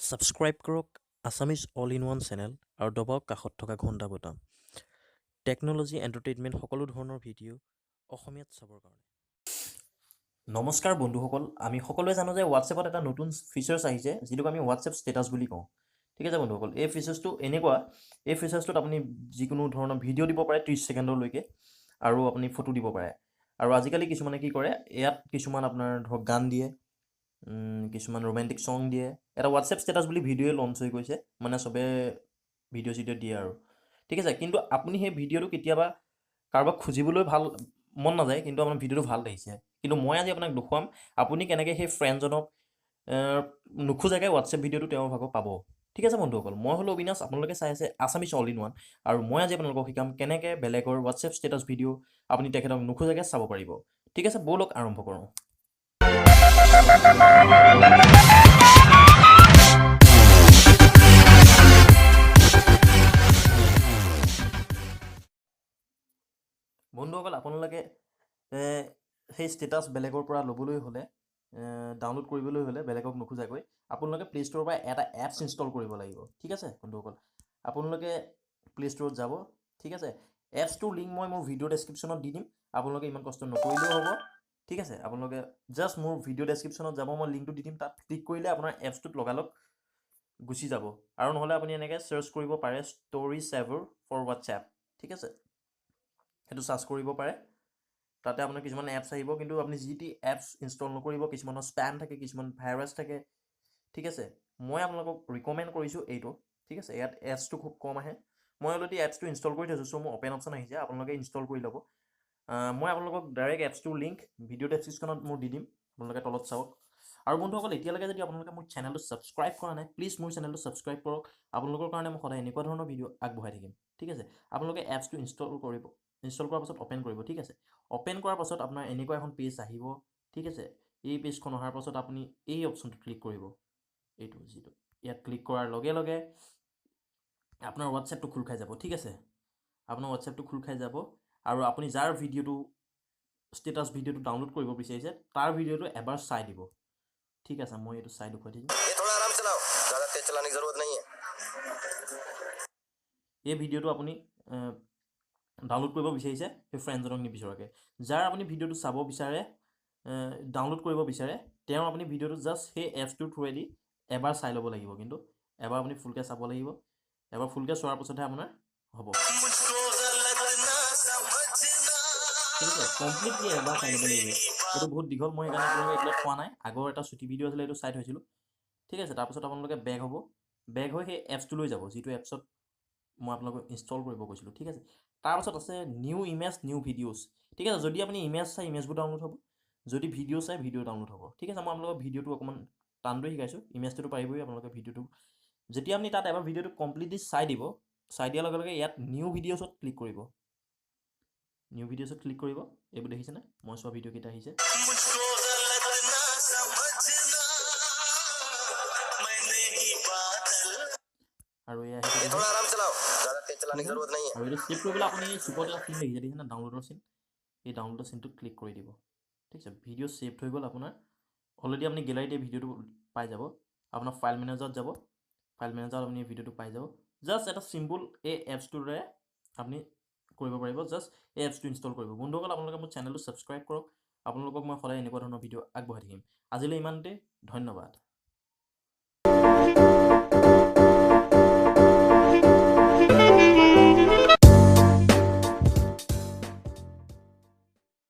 Subscribe কৰক Assamese all in one channel আৰু দবাওক কাষত থকা ঘণ্টা বুটাম। টেকন'লজি এণ্টাৰটেইনমেণ্ট সকলো ধৰণৰ ভিডিঅ' অসমীয়াত চাবৰ কাৰণে। নমস্কাৰ বন্ধুসকল, আমি সকলোৱে জানো যে হোৱাটছএপত এটা নতুন ফিচাৰ্ছ আহিছে যিটোক আমি হোৱাটছএপ ষ্টেটাছ বুলি কওঁ। ঠিক আছে বন্ধুসকল, এই ফিচাৰ্ছটো এনেকুৱা, এই ফিচাৰ্ছটোত আপুনি যিকোনো ধৰণৰ ভিডিঅ' দিব পাৰে 30 ছেকেণ্ডলৈকে আৰু আপুনি ফটো দিব পাৰে। আৰু আজিকালি কিছুমানে কি কৰে, ইয়াত কিছুমান আপোনাৰ ধৰক গান দিয়ে, কিছুমান ৰোমেণ্টিক ছং দিয়ে। এটা হোৱাটছএপ ষ্টেটাছ বুলি ভিডিঅ'ই লঞ্চ হৈ গৈছে, মানে চবে ভিডিঅ' চিডিঅ' দিয়ে আৰু ঠিক আছে। কিন্তু আপুনি সেই ভিডিঅ'টো কেতিয়াবা কাৰোবাক খুজিবলৈ ভাল মন নাযায়, কিন্তু আপোনাৰ ভিডিঅ'টো ভাল লাগিছে, কিন্তু মই আজি আপোনাক দেখুৱাম আপুনি কেনেকৈ সেই ফ্ৰেণ্ডজনক নোখোজাকৈ হোৱাটছএপ ভিডিঅ'টো তেওঁৰ ভাগত পাব। ঠিক আছে বন্ধুসকল, মই হ'লো অবিনাশ, আপোনালোকে চাই আছে আছামিজ অল ইন ওৱান, আৰু মই আজি আপোনালোকক শিকাম কেনেকৈ বেলেগৰ হোৱাটছএপ ষ্টেটাছ ভিডিঅ' আপুনি তেখেতক নোখোজাকৈ চাব পাৰিব। ঠিক আছে, ব'লক আৰম্ভ কৰোঁ। বন্ধুসকল, আপোনালোকে সেই ষ্টেটাছ বেলেগৰ পৰা ল'বলৈ হ'লে, ডাউনলোড কৰিবলৈ হ'লে বেলেগক নোখোজাকৈ আপোনালোকে প্লে' ষ্ট'ৰৰ পৰা এটা এপছ ইনষ্টল কৰিব লাগিব। ঠিক আছে বন্ধুসকল, আপোনালোকে প্লে' ষ্ট'ৰত যাব। ঠিক আছে, এপছটোৰ লিংক মই মোৰ ভিডিঅ' ডেছক্ৰিপশ্যনত দি দিম, আপোনালোকে ইমান কষ্ট নকৰিলেও হ'ব। ঠিক আছে, আপোনালোকে জাষ্ট মোৰ ভিডিঅ' ডেছক্ৰিপশ্যনত যাব, মই লিংকটো দি দিম, তাত ক্লিক কৰিলে আপোনাৰ এপছটোত লগালগ গুচি যাব। আৰু নহ'লে আপুনি এনেকৈ চাৰ্চ কৰিব পাৰে ষ্ট'ৰী ছেভাৰ ফৰ হোৱাটছএপ। ঠিক আছে, সেইটো চাৰ্চ কৰিব পাৰে, তাতে আপোনাৰ কিছুমান এপছ আহিব, কিন্তু আপুনি যি টি এপছ ইনষ্টল নকৰিব, কিছুমানৰ স্পেম থাকে, কিছুমান ভাইৰাছ থাকে। ঠিক আছে, মই আপোনালোকক ৰিকমেণ্ড কৰিছোঁ এইটো। ঠিক আছে, ইয়াত এপছটো খুব কম আহে, মই অলৰেডি এপছটো ইনষ্টল কৰি থৈছোঁ, চ' মোৰ অপেন অপশ্যন আহিছে, আপোনালোকে ইনষ্টল কৰি ল'ব। মই আপোনালোকক ডাইৰেক্ট এপছটোৰ লিংক ভিডিঅ' ডেছক্ৰিপশ্যনত মোৰ দি দিম, আপোনালোকে তলত চাওক। আৰু বন্ধুসকল, এতিয়ালৈকে যদি আপোনালোকে মোৰ চেনেলটো ছাবস্ক্ৰাইব কৰা নাই, প্লিজ মোৰ চেনেলটো ছাবস্ক্ৰাইব কৰক। আপোনালোকৰ কাৰণে মই সদায় এনেকুৱা ধৰণৰ ভিডিঅ' আগবঢ়াই থাকিম। ঠিক আছে, আপোনালোকে এপছটো ইনষ্টল কৰিব, ইনষ্টল কৰাৰ পাছত অ'পেন কৰিব। ঠিক আছে, অ'পেন কৰাৰ পাছত আপোনাৰ এনেকুৱা এখন পেজ আহিব। ঠিক আছে, এই পেজখন অহাৰ পাছত আপুনি এই অপশ্যনটো ক্লিক কৰিব, এইটো যিটো ইয়াত ক্লিক কৰাৰ লগে লগে আপোনাৰ হোৱাটছএপটো খোল খাই যাব। ঠিক আছে, আপোনাৰ হোৱাটছএপটো খোল খাই যাব, আৰু আপুনি যাৰ ভিডিঅ'টো ষ্টেটাছ ভিডিঅ'টো ডাউনলোড কৰিব বিচাৰিছে তাৰ ভিডিঅ'টো এবাৰ চাই দিব। ঠিক আছে, মই এইটো চাই দেখুৱাই দিম। এই ভিডিঅ'টো আপুনি ডাউনলোড কৰিব বিচাৰিছে সেই ফ্ৰেণ্ডজনক নিবিচৰাকৈ। যাৰ আপুনি ভিডিঅ'টো চাব বিচাৰে, ডাউনলোড কৰিব বিচাৰে, তেওঁ আপুনি ভিডিঅ'টো জাষ্ট সেই এপছটোৰ থ্ৰুৱেদি এবাৰ চাই ল'ব লাগিব। কিন্তু এবাৰ আপুনি ফুলকৈ চাব লাগিব, এবাৰ ফুলকৈ চোৱাৰ পাছতহে আপোনাৰ হ'ব। ঠিক আছে, কমপ্লিটলি এবাৰ চাই ল'ব লাগিব। এইটো বহুত দীঘল, মই সেইকাৰণে আপোনালোকে এইবিলাক কোৱা নাই, আগৰ এটা ছুটি ভিডিঅ' আছিলে, এইটো চাই থৈছিলোঁ। ঠিক আছে, তাৰপিছত আপোনালোকে বেক হ'ব, বেক হৈ সেই এপছটোলৈ যাব যিটো এপছত মই আপোনালোকক ইনষ্টল কৰিব কৈছিলোঁ। ঠিক আছে, তাৰপাছত আছে নিউ ইমেজ নিউ ভিডিঅ'ছ। ঠিক আছে, যদি আপুনি ইমেজ চাই ইমেজবোৰ ডাউনলোড হ'ব, যদি ভিডিঅ' চাই ভিডিঅ' ডাউনলোড হ'ব। ঠিক আছে, মই আপোনালোকক ভিডিঅ'টো অকণমান টানটোৱে শিকাইছোঁ, ইমেজটোতো পাৰিবই আপোনালোকে। ভিডিঅ'টো যেতিয়া আপুনি তাত এবাৰ ভিডিঅ'টো কমপ্লিটলি চাই দিব, চাই দিয়াৰ লগে লগে ইয়াত নিউ ভিডিঅ'ছত ক্লিক কৰিব, নিউ ভিডিঅ'ছত ক্লিক কৰিব। এইবোৰ দেখিছেনে, মই চোৱা ভিডিঅ'কেইটা আহিছে। আৰু এয়া আৰু এইটো ছেভ কৰিবলৈ আপুনি চুকত এটা চিন দেখিছে, দেখিছেনে ডাউনলোডৰ চিন, এই ডাউনলোডৰ চিনটোত ক্লিক কৰি দিব। ঠিক আছে, ভিডিঅ' ছেভ হৈ গ'ল আপোনাৰ। অলৰেডি আপুনি গেলাৰীত এই ভিডিঅ'টো পাই যাব, আপোনাৰ ফাইল মেনেজাৰত যাব, ফাইল মেনেজাৰত আপুনি এই ভিডিঅ'টো পাই যাব। জাষ্ট এটা চিম্পুল এই এপছটোৰ দৰে আপুনি কৰিব পাৰিব, জাষ্ট এই এপছটো ইনষ্টল কৰিব। বন্ধুসকল, আপোনালোকে মোৰ চেনেলটো ছাবস্ক্ৰাইব কৰক, আপোনালোকক মই সদায় এনেকুৱা ধৰণৰ ভিডিঅ' আগবঢ়াই থাকিম। আজিলৈ ইমানতে, ধন্যবাদ।